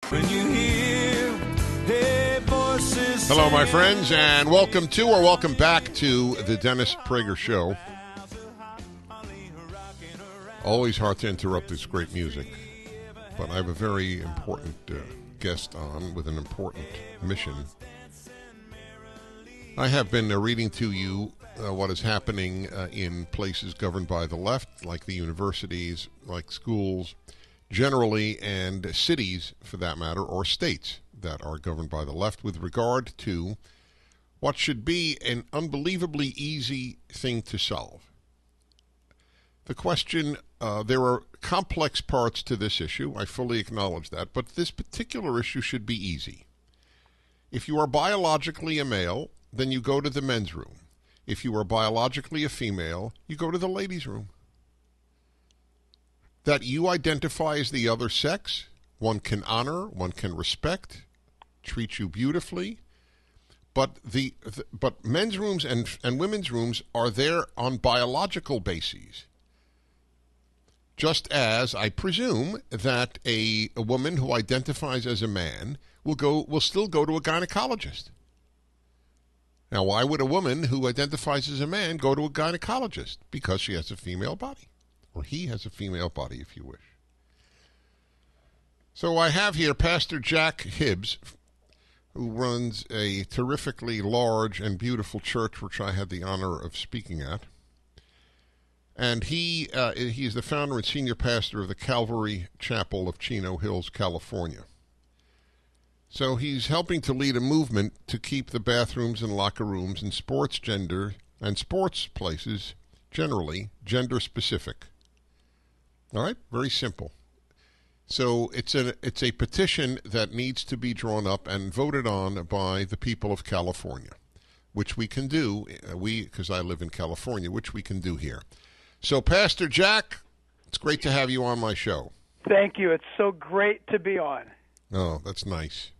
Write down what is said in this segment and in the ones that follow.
When you hear hey voices. Hello, my friends, and welcome to or welcome back to the Dennis Prager Show. Always hard to interrupt this great music, but I have a very important guest on with an important mission. I have been reading to you what is happening in places governed by the left, like the universities, like schools, generally, and cities, for that matter, or states that are governed by the left with regard to what should be an unbelievably easy thing to solve. The question, there are complex parts to this issue, I fully acknowledge that, but this particular issue should be easy. If you are biologically a male, then you go to the men's room. If you are biologically a female, you go to the ladies' room. That you identify as the other sex, one can honor, one can respect, treat you beautifully, but but men's rooms and women's rooms are there on biological bases. Just as I presume that a woman who identifies as a man will still go to a gynecologist. Now, why would a woman who identifies as a man go to a gynecologist? Because she has a female body, or he has a female body, if you wish. So I have here Pastor Jack Hibbs, who runs a terrifically large and beautiful church, which I had the honor of speaking at. And he is the founder and senior pastor of the Calvary Chapel of Chino Hills, California. So he's helping to lead a movement to keep the bathrooms and locker rooms and sports places generally gender specific. All right, very simple. So it's a petition that needs to be drawn up and voted on by the people of California, which we can do. Because I live in California, which we can do here. So, Pastor Jack, it's great to have you on my show. Thank you. It's so great to be on. Oh, that's nice.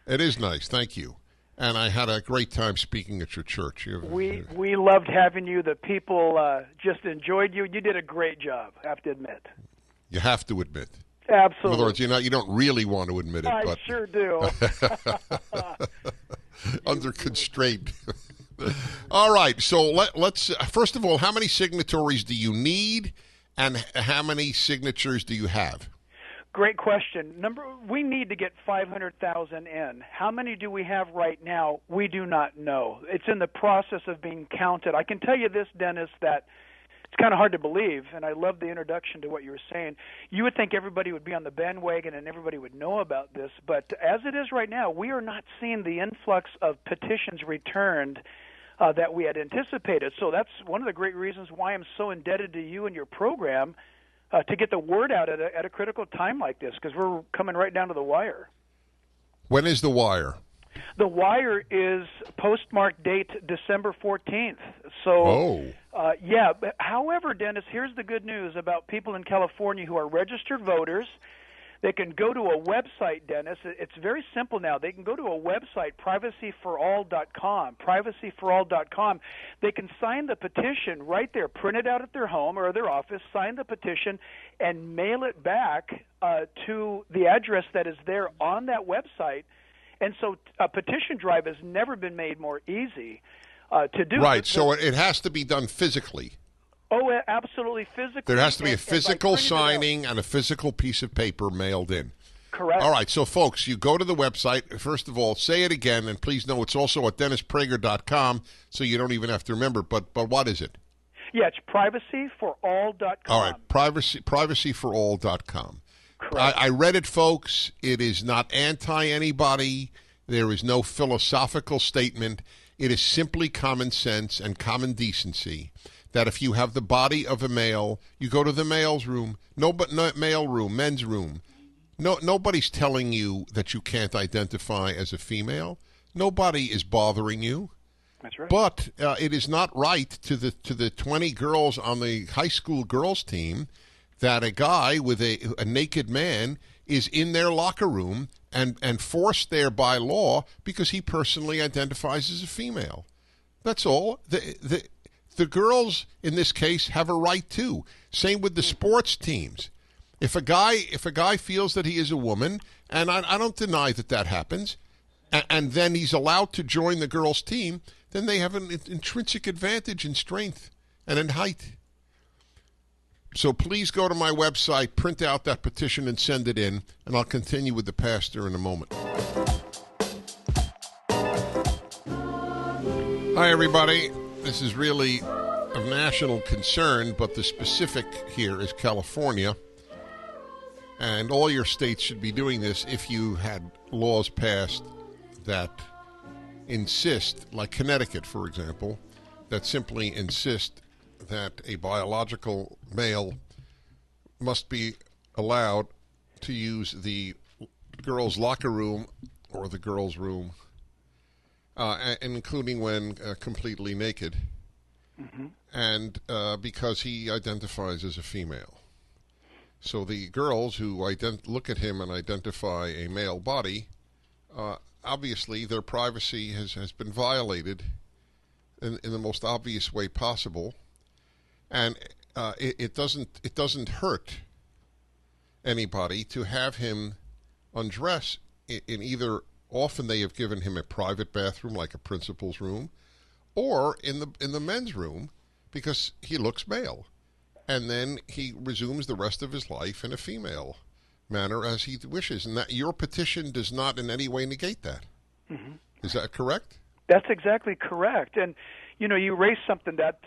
It is nice. Thank you. And I had a great time speaking at your church. We loved having you. The people just enjoyed you. You did a great job, I have to admit. You have to admit. Absolutely. In other words, you don't really want to admit it. I sure do. Under constraint. All right, so let's first of all, how many signatories do you need, and how many signatures do you have? Great question. We need to get 500,000 in. How many do we have right now? We do not know. It's in the process of being counted. I can tell you this, Dennis, that it's kind of hard to believe, and I love the introduction to what you were saying. You would think everybody would be on the bandwagon and everybody would know about this, but as it is right now, we are not seeing the influx of petitions returned that we had anticipated. So that's one of the great reasons why I'm so indebted to you and your program to get the word out at a critical time like this, because we're coming right down to the wire. When is the wire? The wire is postmark date December 14th. So, yeah. However, Dennis, here's the good news about people in California who are registered voters. They can go to a website, Dennis. It's very simple now. They can go to a website, privacyforall.com. They can sign the petition right there, print it out at their home or their office, sign the petition, and mail it back to the address that is there on that website. And so a petition drive has never been made more easy to do. Right, so it has to be done physically. Oh, absolutely physically. There has to be a physical signing and a physical piece of paper mailed in. Correct. All right, so folks, you go to the website. First of all, say it again, and please know it's also at DennisPrager.com, so you don't even have to remember. But what is it? Yeah, it's privacyforall.com. All right, privacyforall.com. Correct. I read it, folks. It is not anti-anybody. There is no philosophical statement. It is simply common sense and common decency. That if you have the body of a male, you go to the male's room. Male room, men's room. Nobody's telling you that you can't identify as a female. Nobody is bothering you. That's right. But it is not right to the 20 girls on the high school girls team that a guy with a naked man is in their locker room and forced there by law because he personally identifies as a female. That's all. The girls in this case have a right too. Same with the sports teams. If a guy feels that he is a woman And I don't deny that happens. And then he's allowed to join the girls' team. Then they have an intrinsic advantage in strength and in height. So please go to my website, print out that petition, and send it in. And I'll continue with the pastor in a moment. Hi, everybody. This is really of national concern, but the specific here is California. And all your states should be doing this if you had laws passed that insist, like Connecticut, for example, that simply insist that a biological male must be allowed to use the girls' locker room or the girls' room, including when completely naked, and because he identifies as a female. So the girls who look at him and identify a male body, obviously their privacy has been violated in the most obvious way possible, and it doesn't hurt anybody to have him undress in either. Often they have given him a private bathroom, like a principal's room, or in the men's room, because he looks male. And then he resumes the rest of his life in a female manner as he wishes. And that your petition does not in any way negate that. Is that correct? That's exactly correct. And, you raised something that,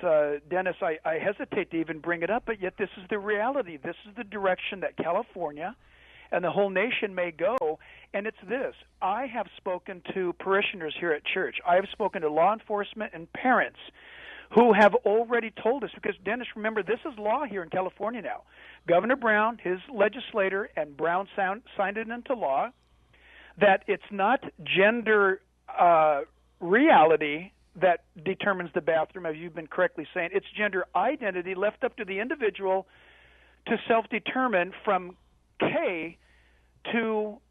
Dennis, I hesitate to even bring it up, but yet this is the reality. This is the direction that California and the whole nation may go. And it's this. I have spoken to parishioners here at church. I have spoken to law enforcement and parents who have already told us, because, Dennis, remember, this is law here in California now. Governor Brown, his legislator, and Brown signed it into law, that it's not gender reality that determines the bathroom, as you've been correctly saying. It's gender identity left up to the individual to self-determine from K to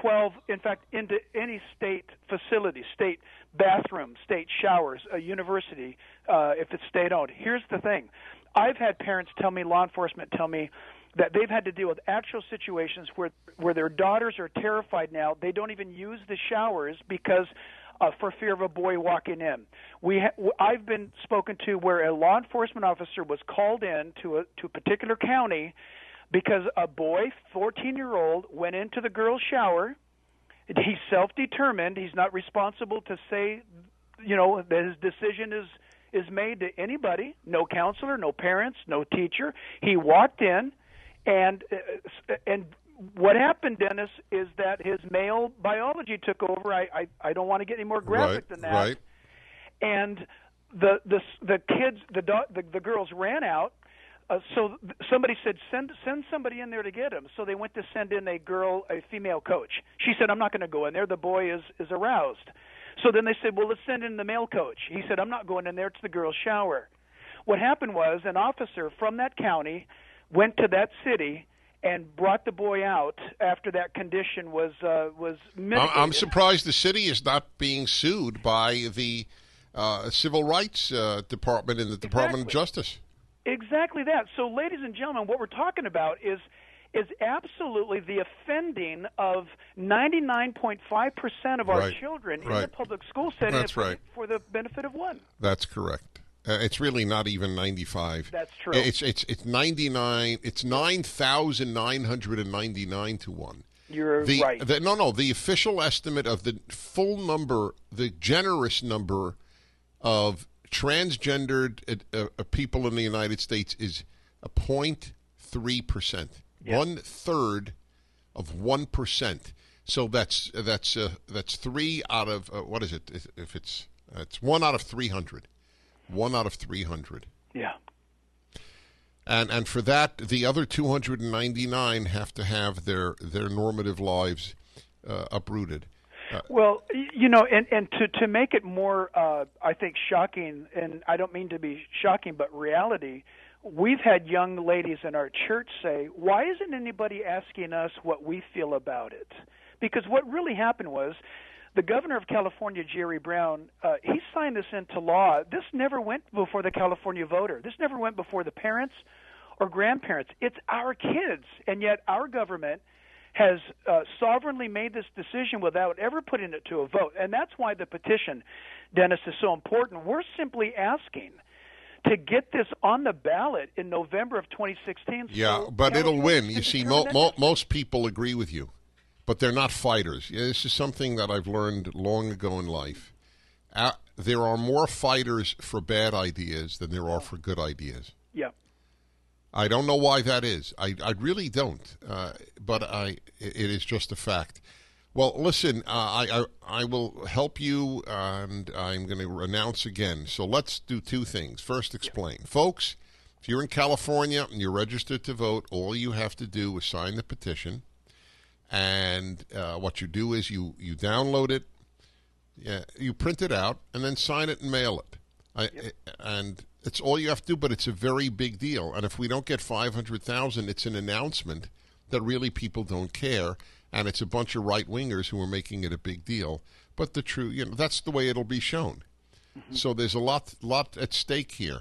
12, in fact, into any state facility, state bathroom, state showers, a university, if it's state-owned. Here's the thing. I've had parents tell me, law enforcement tell me, that they've had to deal with actual situations where their daughters are terrified now. They don't even use the showers because for fear of a boy walking in. I've been spoken to where a law enforcement officer was called in to a particular county because a boy, 14-year-old, went into the girl's shower. He's self-determined. He's not responsible to say, that his decision is made to anybody, no counselor, no parents, no teacher. He walked in, and what happened, Dennis, is that his male biology took over. I don't want to get any more graphic than that. Right. And the kids, the girls ran out. So somebody said, send somebody in there to get him. So they went to send in a female coach. She said, I'm not going to go in there. The boy is aroused. So then they said, well, let's send in the male coach. He said, I'm not going in there. It's the girl's shower. What happened was an officer from that county went to that city and brought the boy out after that condition was mitigated. I'm surprised the city is not being sued by the Civil Rights Department and the Department of Justice. Exactly that. So, ladies and gentlemen, what we're talking about is absolutely the offending of 99.5% of our children in the public school setting. That's right. For the benefit of one. That's correct. It's really not even 95. That's true. It's 99. It's 9,999 to 1. You're right. The official estimate of the full number, the generous number of transgendered people in the United States is a 0.3%. Yeah. 1/3 of 1%. So that's 3 out of what is it? If it's 1 out of 300. 1 out of 300. Yeah. And for that, the other 299 have to have their normative lives uprooted. Well, and to make it more, I think, shocking, and I don't mean to be shocking, but reality, we've had young ladies in our church say, why isn't anybody asking us what we feel about it? Because what really happened was, the governor of California, Jerry Brown, he signed this into law. This never went before the California voter. This never went before the parents or grandparents. It's our kids, and yet our government has sovereignly made this decision without ever putting it to a vote. And that's why the petition, Dennis, is so important. We're simply asking to get this on the ballot in November of 2016. Yeah, but it'll win. You see, most people agree with you, but they're not fighters. This is something that I've learned long ago in life. There are more fighters for bad ideas than there are for good ideas. Yeah. I don't know why that is. I really don't. But it is just a fact. Well, listen, I will help you, and I'm going to announce again. So let's do two things. First, explain. Yeah. Folks, if you're in California and you're registered to vote, all you have to do is sign the petition. And what you do is you download it, you print it out, and then sign it and mail it. And it's all you have to do, but it's a very big deal. And if we don't get 500,000, it's an announcement that really people don't care, and it's a bunch of right-wingers who are making it a big deal. But the truth, that's the way it'll be shown. Mm-hmm. So there's a lot at stake here.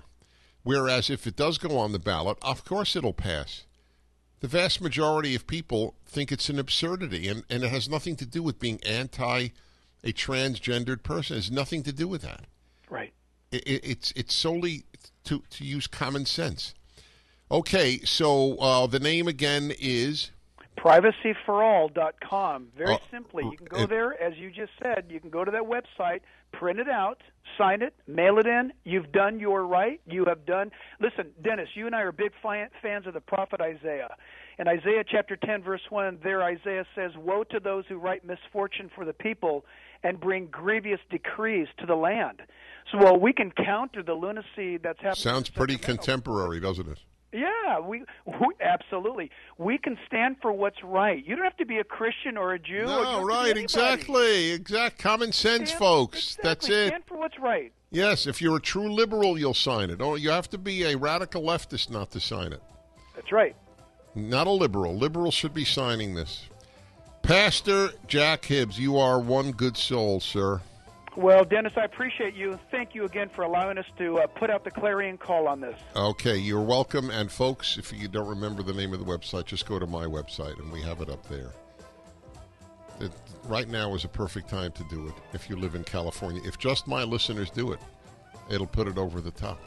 Whereas if it does go on the ballot, of course it'll pass. The vast majority of people think it's an absurdity, and it has nothing to do with being anti a transgendered person. It has nothing to do with that. Right. It's solely to use common sense. Okay, so the name again is? privacyforall.com. Very simply, you can go there, as you just said, you can go to that website, print it out, sign it, mail it in. You've done your right. You have done. Listen, Dennis, you and I are big fans of the prophet Isaiah. In Isaiah chapter 10, verse 1, there Isaiah says, "Woe to those who write misfortune for the people and bring grievous decrees to the land." So, we can counter the lunacy that's happening. Sounds pretty contemporary, doesn't it? Yeah, we absolutely. We can stand for what's right. You don't have to be a Christian or a Jew. No, right, exactly. Common sense, folks. Exactly. That's it. Stand for what's right. Yes, if you're a true liberal, you'll sign it. Oh, you have to be a radical leftist not to sign it. That's right. Not a liberal. Liberals should be signing this. Pastor Jack Hibbs, you are one good soul, sir. Well, Dennis, I appreciate you. Thank you again for allowing us to put out the clarion call on this. Okay, you're welcome. And, folks, if you don't remember the name of the website, just go to my website, and we have it up there. Right now is a perfect time to do it if you live in California. If just my listeners do it, it'll put it over the top.